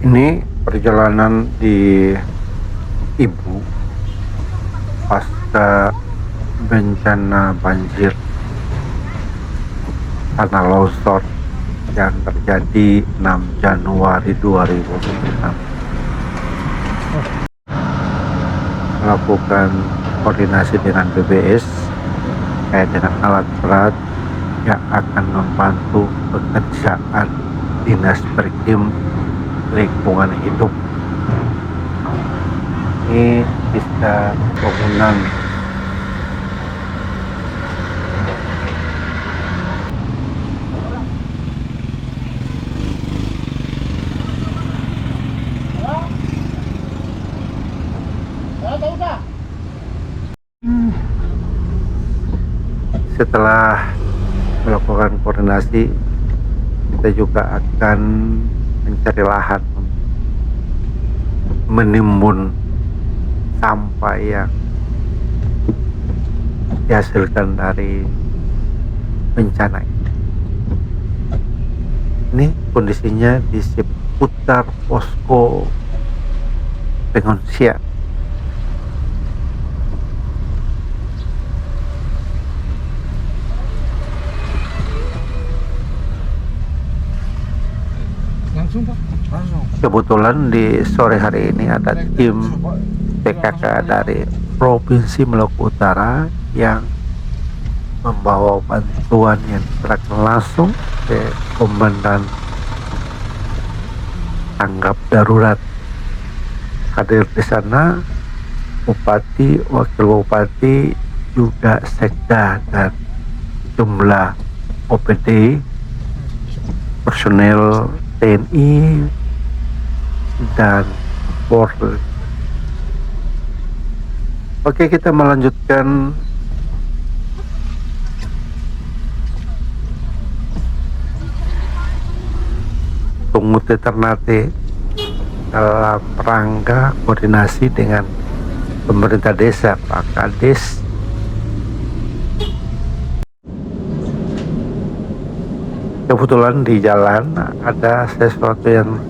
Ini perjalanan di Ibu pasca bencana banjir tanah longsor yang terjadi 6 Januari 2006. Melakukan koordinasi dengan BBS terkait dengan alat berat yang akan membantu pekerjaan Dinas Perikim Lingkungan Hidup. Ini bisa bangunan setelah melakukan koordinasi, kita juga akan mencari lahan menimbun sampah yang dihasilkan dari bencana ini. Ini kondisinya di seputar posko pengungsian. Kebetulan di sore hari ini ada tim PKK dari Provinsi Maluku Utara yang membawa bantuan yang diserahkan langsung ke Komandan Tanggap Darurat. Hadir di sana Bupati, Wakil Bupati, juga Sekda dan jumlah OPD, personel TNI dan Polri. Oke, kita melanjutkan Tungut Ternate dalam rangka koordinasi dengan pemerintah desa, Pak Kades. Kebetulan di jalan ada sesuatu yang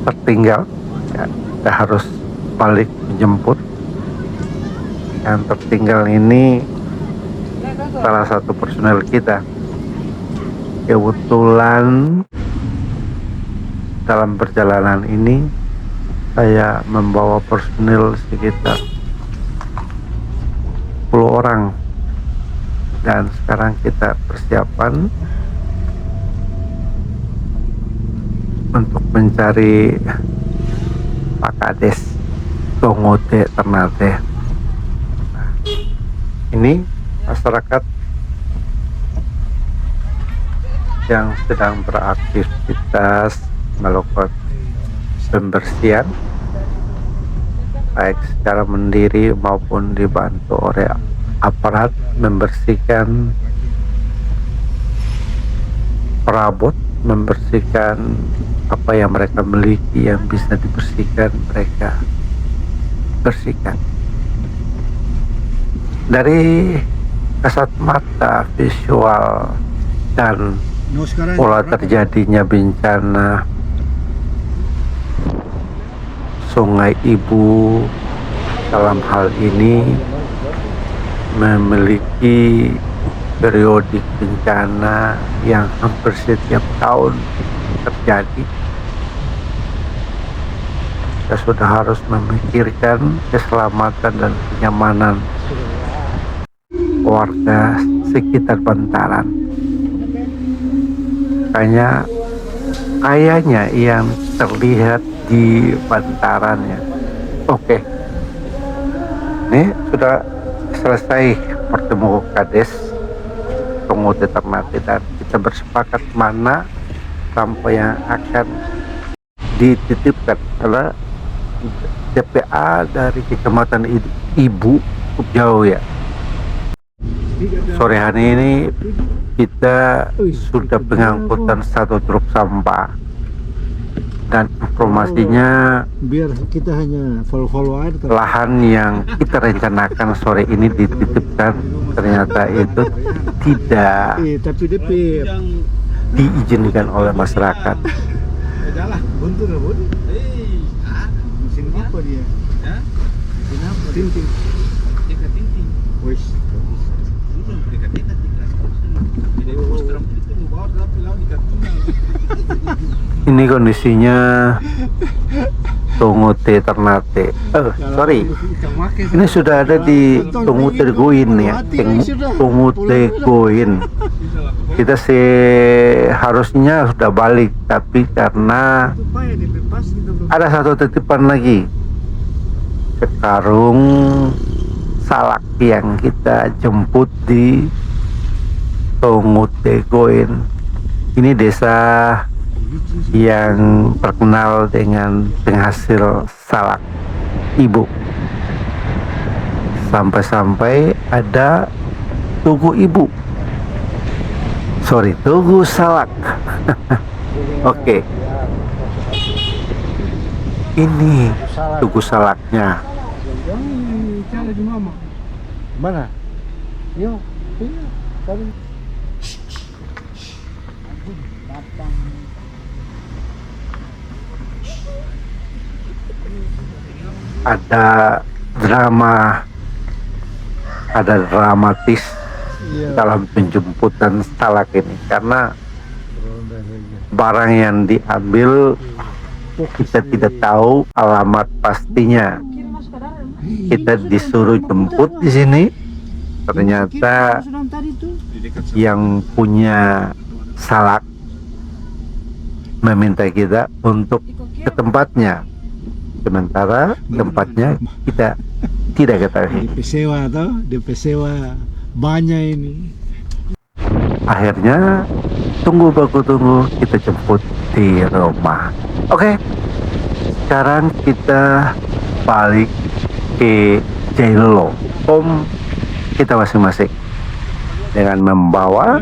tertinggal, ya, kita harus balik menjemput. Yang tertinggal ini salah satu personel kita. Kebetulan dalam perjalanan ini saya membawa personil sekitar 10 orang, dan sekarang kita persiapan untuk mencari Pak Kades Tungut Ternate. Nah, ini masyarakat yang sedang beraktivitas melakukan pembersihan baik secara mandiri maupun dibantu oleh aparat, membersihkan perabot, membersihkan apa yang mereka miliki yang bisa dibersihkan, mereka bersihkan. Dari kasat mata, visual, dan pola terjadinya bencana Sungai Ibu dalam hal ini memiliki periodik bencana yang hampir setiap tahun terjadi. Kita sudah harus memikirkan keselamatan dan kenyamanan warga sekitar bantaran. Kayaknya yang terlihat di bantarannya. Oke. Ini sudah selesai bertemu Kades Tungut Ternate dan kita bersepakat mana sampah yang akan dititipkan, karena TPA dari Kecamatan Ibu cukup jauh ya. Sore hari ini kita sudah pengangkutan 1 truk sampah, dan informasinya biar kita hanya follow aja. Lahan yang kita rencanakan sore ini dititipkan ternyata itu tidak diizinkan oleh masyarakat. Adalah buntu nggak buntu? Mesin apa dia? Mesin apa? Tinting. Wis. Ini kondisinya Tungute Ternate. Sorry. Ini sudah ada di Tungute Goin ya. Tungute Goin. Kita sih harusnya sudah balik, tapi karena ada satu titipan lagi, sekarung salak yang kita jemput di Tungute Goin. Ini desa yang terkenal dengan penghasil salak ibu. Sampai-sampai ada tugu ibu. Sorry, tugu salak. Oke. Ini tugu salaknya. Mana? Yo, iya, tadi. Ada dramatis dalam penjemputan salak ini, karena barang yang diambil kita tidak tahu alamat pastinya. Kita disuruh jemput di sini, ternyata yang punya salak meminta kita untuk ke tempatnya, sementara tempatnya kita tidak ketahui. DP sewa atau DP sewa banyak ini. Akhirnya tunggu kita jemput di rumah. Oke, sekarang kita balik ke Jailolo, home kita masing-masing, dengan membawa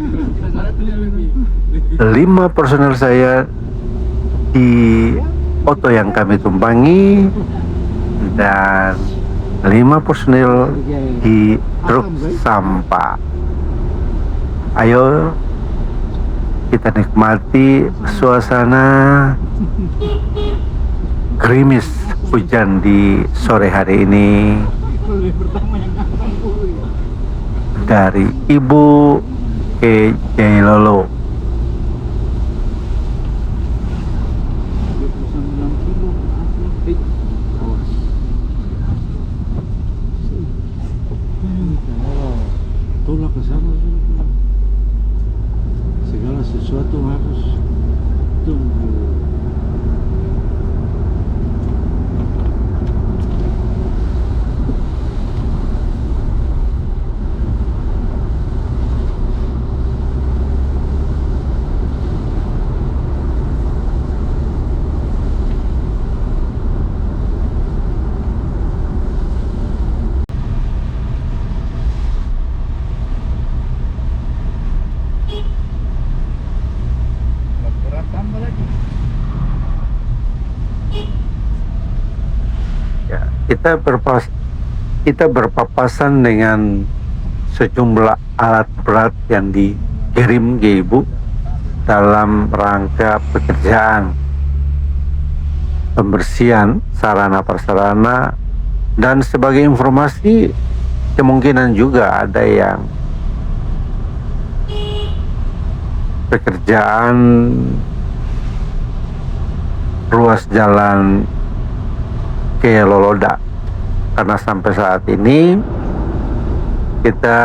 5 personel saya di oto yang kami tumpangi dan 5 personel di truk sampah. Ayo kita nikmati suasana gerimis hujan di sore hari ini dari Ibu ke Jailolo. Tolak ke sana. Segala sesuatu harus tunggu. Kita berpapasan dengan sejumlah alat berat yang dikirim ke Ibu dalam rangka pekerjaan pembersihan sarana prasarana, dan sebagai informasi kemungkinan juga ada yang pekerjaan ruas jalan ke Loloda, karena sampai saat ini kita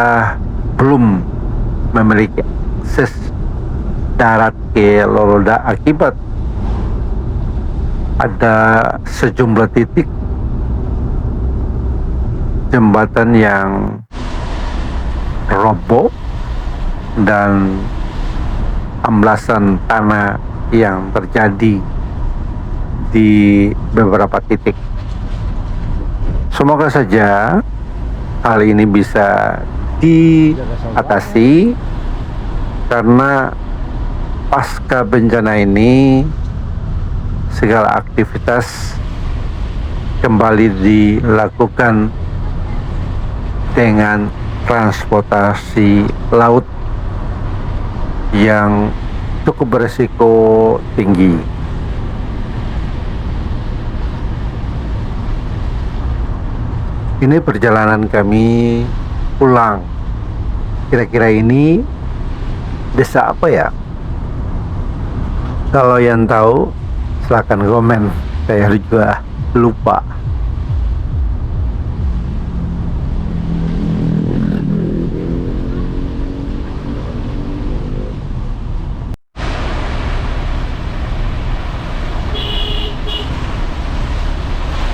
belum memiliki akses darat ke Loloda akibat ada sejumlah titik jembatan yang roboh dan amblasan tanah yang terjadi di beberapa titik. Semoga saja hal ini bisa diatasi, karena pasca bencana ini segala aktivitas kembali dilakukan dengan transportasi laut yang cukup beresiko tinggi. Ini perjalanan kami pulang. Kira-kira ini desa apa ya? Kalau yang tahu silakan komen. Saya juga lupa.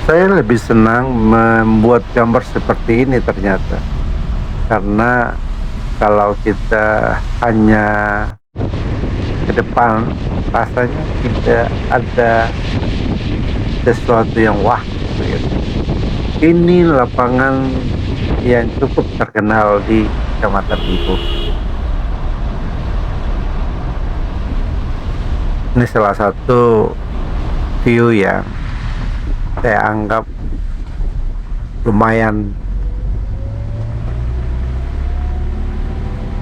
Saya lebih senang membuat gambar seperti ini ternyata, karena kalau kita hanya ke depan rasanya tidak ada sesuatu yang wah gitu. Ini lapangan yang cukup terkenal di Kecamatan Ibu. Ini salah satu view yang saya anggap lumayan.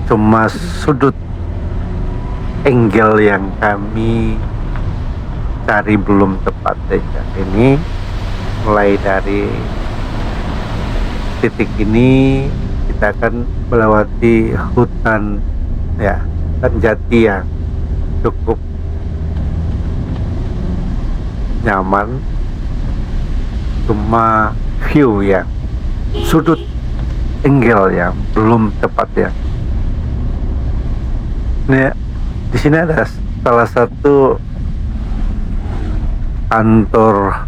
Cuma sudut angle yang kami cari belum tepat saja. Ini mulai dari titik ini kita akan melewati hutan ya, hutan jati yang cukup nyaman. Cuma view yang sudut angle yang belum tepat ya. Ini di sini ada salah satu kantor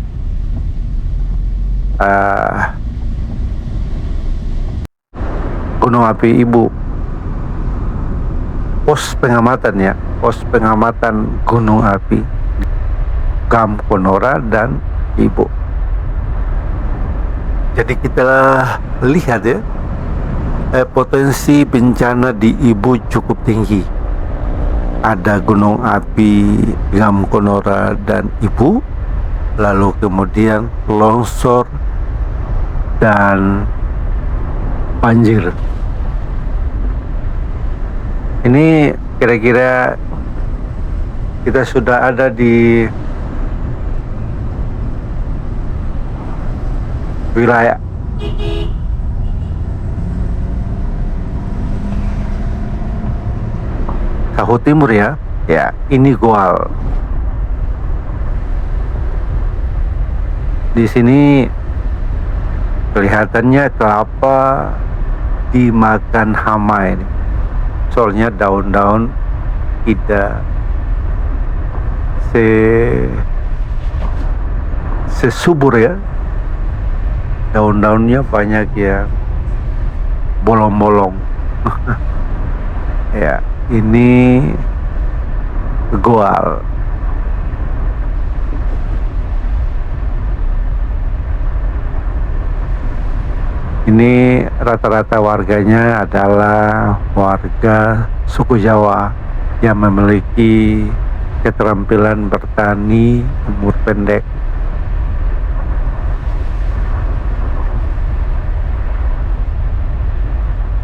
Gunung Api Ibu, pos pengamatan ya, pos pengamatan Gunung Api Gam Konora dan Ibu. Jadi kita lihat ya, potensi bencana di Ibu cukup tinggi. Ada gunung api Gam Konora dan Ibu, lalu kemudian longsor dan banjir. Ini kira-kira kita sudah ada di wilayah Kahu Timur ya. Ya, ini Goal. Di sini kelihatannya kelapa dimakan hama ini. Soalnya daun-daun tidak sesubur ya. Daun-daunnya banyak yang bolong-bolong. Ya, ini Goal. Ini rata-rata warganya adalah warga suku Jawa yang memiliki keterampilan bertani umur pendek.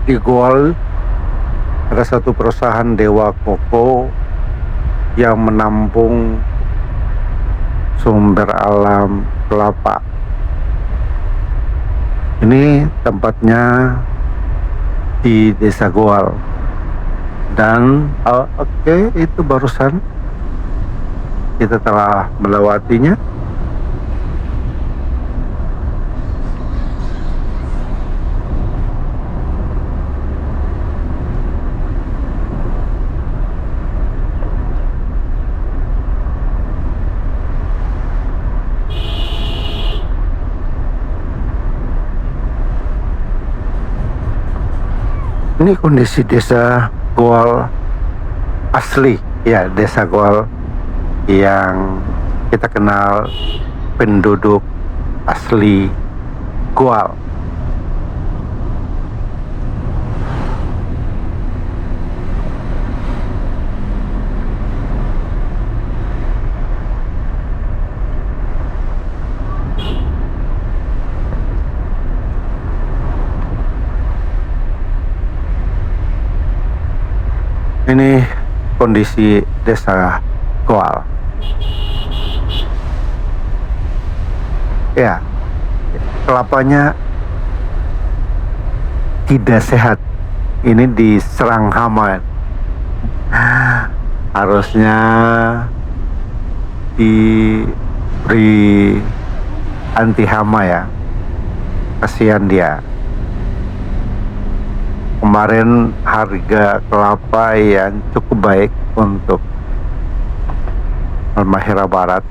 Di Goal ada satu perusahaan Dewa Koko yang menampung sumber alam kelapa. Ini tempatnya di Desa Goal. Dan oke, itu barusan kita telah melewatinya. Ini kondisi desa Goal asli ya, desa Goal yang kita kenal penduduk asli Goal. Ini kondisi desa Goal. Ya, kelapanya tidak sehat. Ini diserang hama. Harusnya diberi anti hama ya. Kasihan dia. Kemarin harga kelapa yang cukup baik untuk Halmahera Barat.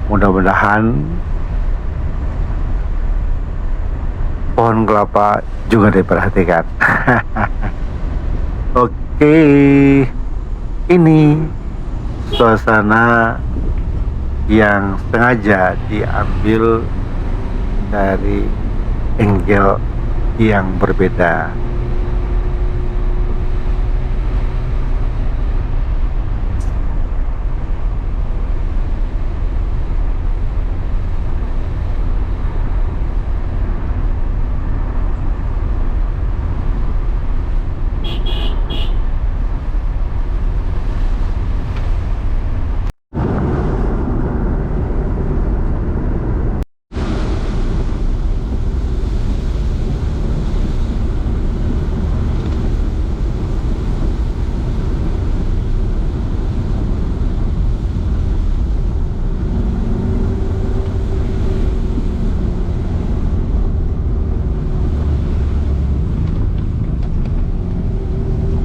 Mudah-mudahan pohon kelapa juga diperhatikan. Oke, ini suasana yang sengaja diambil dari angle yang berbeda.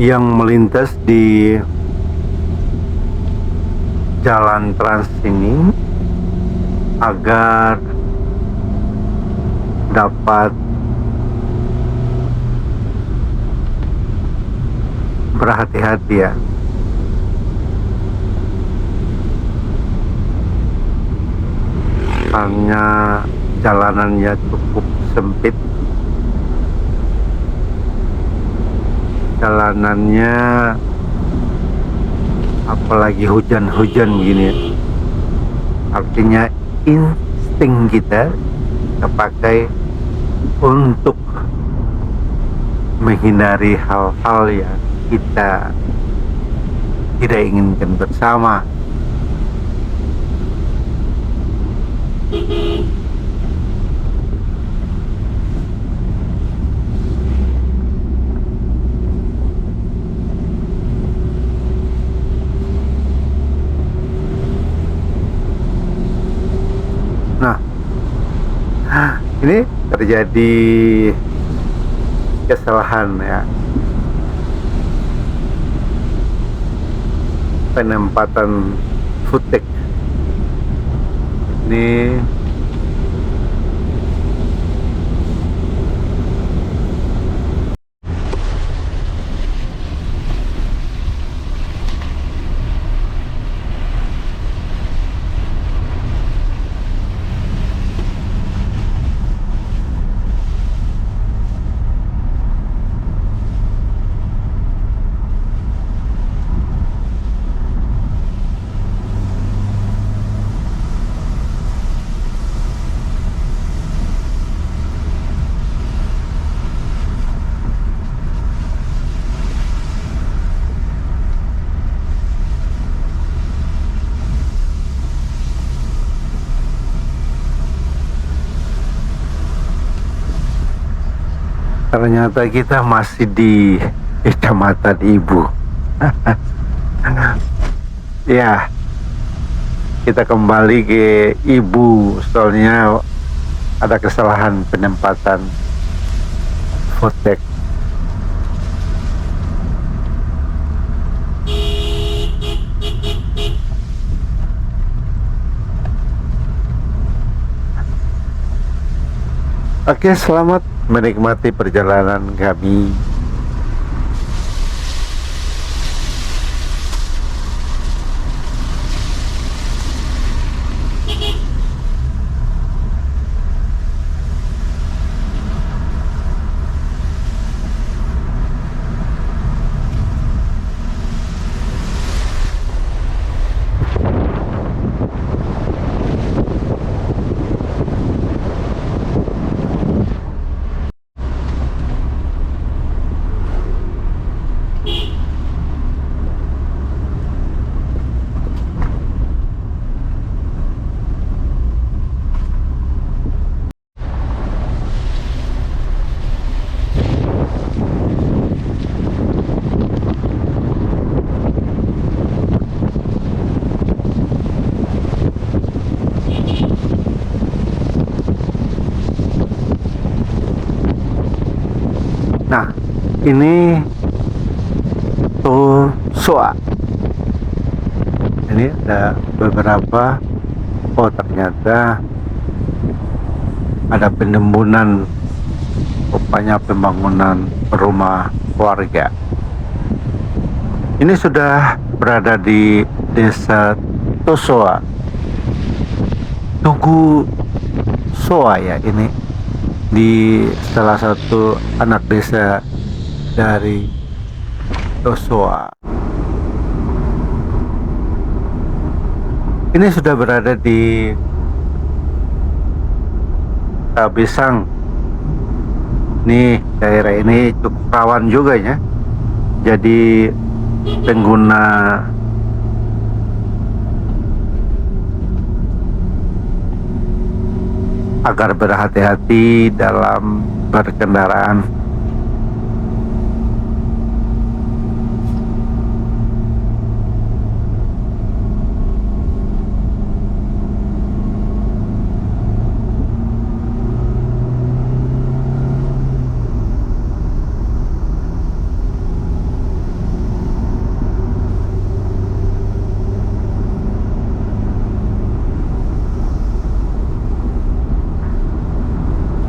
Yang melintas di jalan trans ini agar dapat berhati-hati ya. Karena jalanannya cukup sempit. Jalanannya apalagi hujan-hujan gini, artinya insting kita pakai untuk menghindari hal-hal yang kita tidak inginkan bersama. Nah, ini terjadi kesalahan ya, penempatan footage ini. Ternyata kita masih di Kecamatan Ibu. Ya, kita kembali ke Ibu, soalnya ada kesalahan penempatan footage. Oke, selamat menikmati perjalanan kami. Nah, ini Tosoa. Ini ada beberapa. Oh, ternyata ada penimbunan, rupanya pembangunan rumah warga. Ini sudah berada di desa Tosoa, Tugu Soa ya, ini di salah satu anak desa dari Tosoa. Ini sudah berada di Bisang. Nih, daerah ini cukup rawan juga ya. Jadi pengguna agar berhati-hati dalam berkendaraan.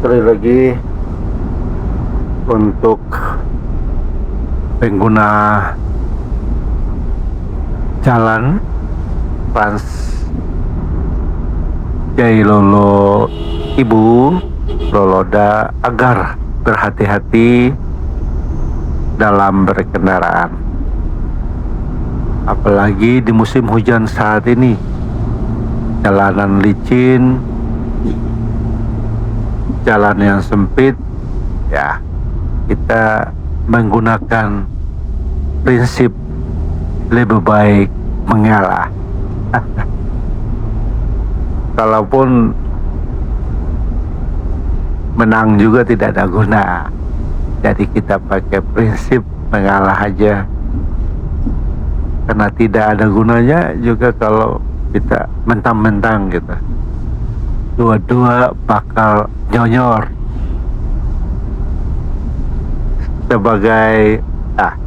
Sekali lagi untuk pengguna jalan Trans Jailolo Ibu Loloda agar berhati-hati dalam berkendaraan, apalagi di musim hujan saat ini. Jalanan licin, jalan yang sempit, ya kita menggunakan prinsip lebih baik mengalah. Kalaupun menang juga tidak ada guna, jadi kita pakai prinsip mengalah aja, karena tidak ada gunanya juga kalau kita mentang-mentang gitu. Dua-dua bakal nyonyor. Sebagai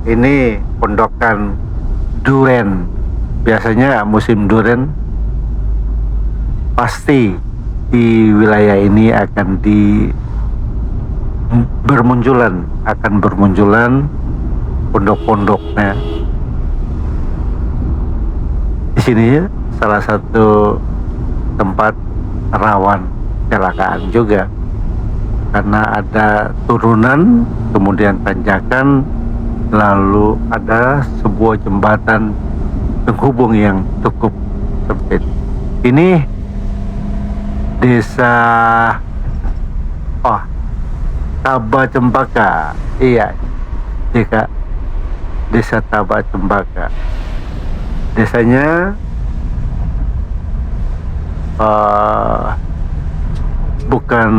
ini pondokan duren. Biasanya musim duren pasti di wilayah ini akan bermunculan pondok-pondoknya. Di sini salah satu tempat rawan kecelakaan juga, karena ada turunan, kemudian tanjakan, lalu ada sebuah jembatan penghubung yang cukup sempit. Ini desa Taba Cempaka. Iya, desa Taba Cempaka. Desanya bukan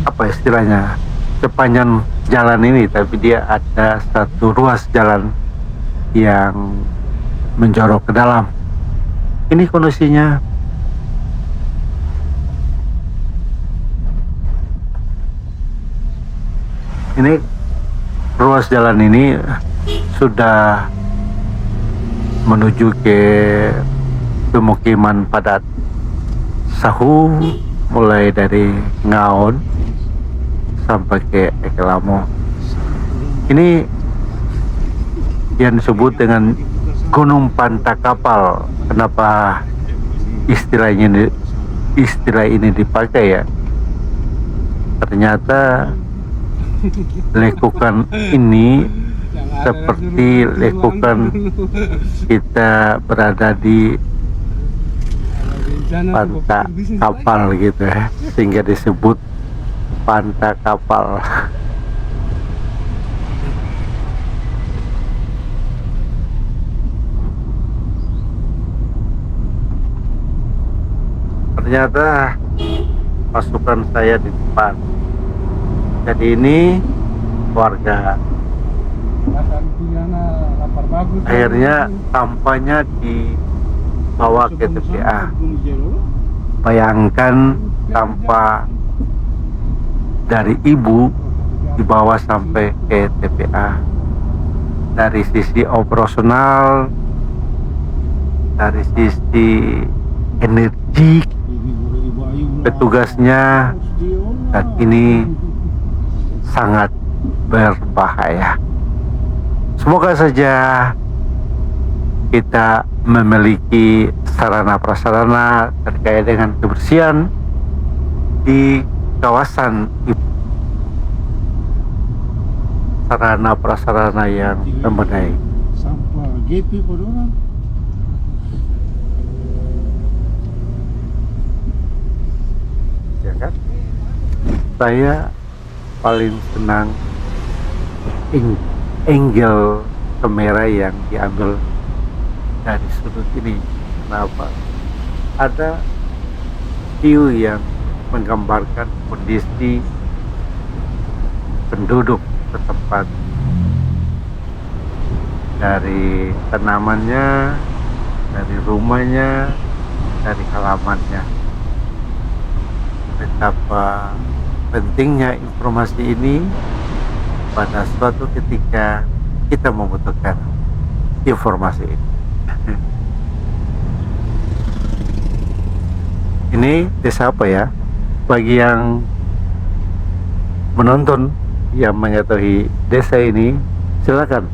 apa istilahnya sepanjang jalan ini, tapi dia ada satu ruas jalan yang menjorok ke dalam. Ini kondisinya ruas jalan ini sudah menuju ke pemukiman padat Sahu, mulai dari Ngaon sampai ke Ekelamo. Ini yang disebut dengan Gunung Pantai Kapal. Kenapa istilah ini dipakai ya? Ternyata lekukan ini seperti lekukan kita berada di pantai kapal gitu ya, sehingga disebut pantai kapal. Ternyata pasukan saya di depan. Jadi ini warga. Akhirnya sampahnya dibawa ke TPA. Bayangkan sampah dari ibu dibawa sampai ke TPA. Dari sisi operasional, dari sisi energi petugasnya, dan ini sangat berbahaya. Semoga saja kita memiliki sarana prasarana terkait dengan kebersihan di kawasan sarana prasarana yang memadai. Sampah GP pada orang. Ya kan? Saya paling senang angle kamera yang diambil dari sudut ini. Kenapa? Ada view yang menggambarkan kondisi penduduk setempat, dari tanamannya, dari rumahnya, dari halamannya. Betapa pentingnya informasi ini pada suatu ketika kita membutuhkan informasi ini. Ini desa apa ya? Bagi yang menonton yang mengetahui desa ini, silakan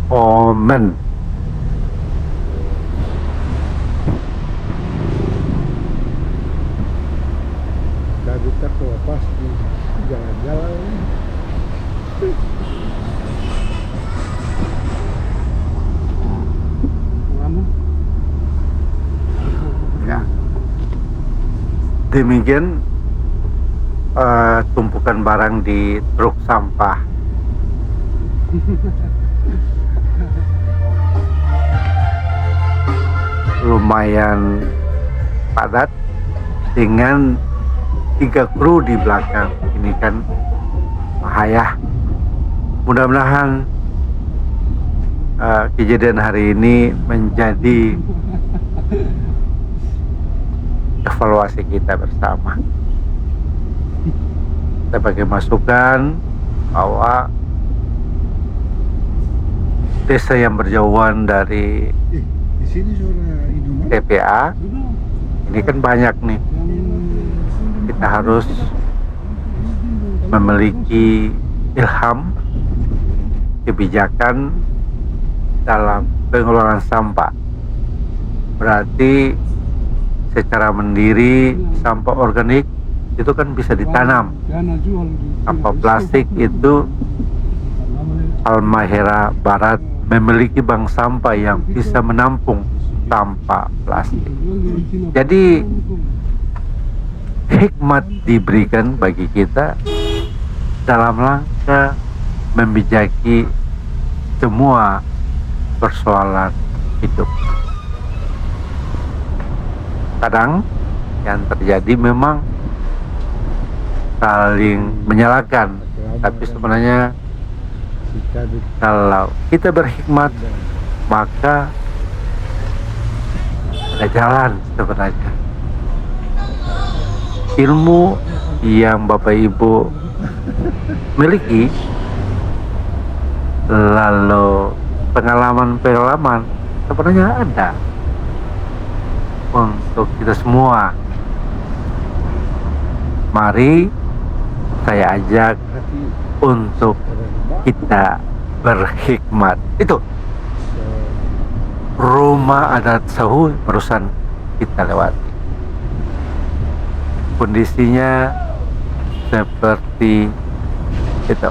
komen. Dari tertua pas di jalan-jalan. Lama. Ya. Demikian tumpukan barang di truk sampah. Lumayan padat dengan 3 kru di belakang. Ini kan bahaya. Mudah-mudahan kejadian hari ini menjadi evaluasi kita bersama. Sebagai masukan bahwa desa yang berjauhan dari Di sini suara Indomaret. TPA ini kan banyak nih. Kita harus memiliki ilham kebijakan dalam pengelolaan sampah. Berarti secara mandiri sampah organik itu kan bisa ditanam. Sampah plastik itu Halmahera Barat memiliki bank sampah yang bisa menampung sampah plastik. Jadi hikmat diberikan bagi kita dalam rangka membijaki semua persoalan hidup. Kadang yang terjadi memang saling menyalahkan, tapi sebenarnya kalau kita berhikmat maka ada jalan sebenarnya. Ilmu yang Bapak Ibu miliki, lalu pengalaman-pengalaman sebenarnya ada untuk kita semua. Mari saya ajak untuk kita berhikmat. Itu rumah adat Sahu barusan kita lewati. Kondisinya seperti itu.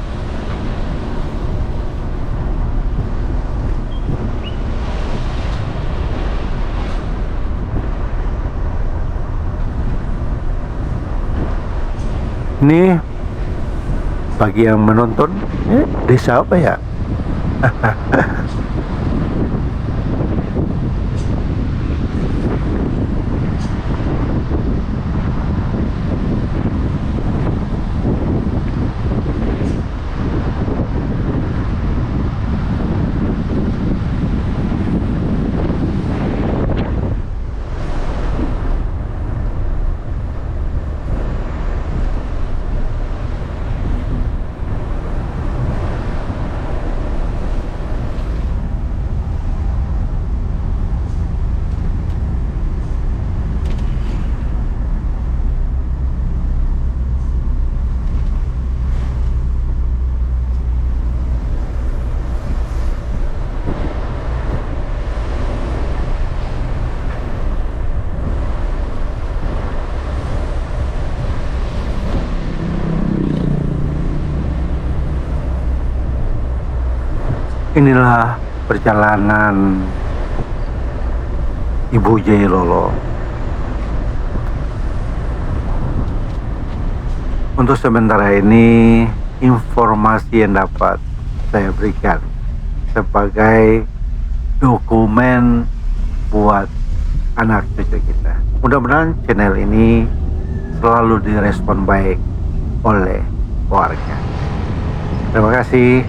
Ini bagi yang menonton, desa apa ya? Inilah perjalanan Ibu Jailolo. Untuk sementara ini, informasi yang dapat saya berikan sebagai dokumen buat anak cucu kita. Mudah-mudahan channel ini selalu direspon baik oleh keluarga. Terima kasih.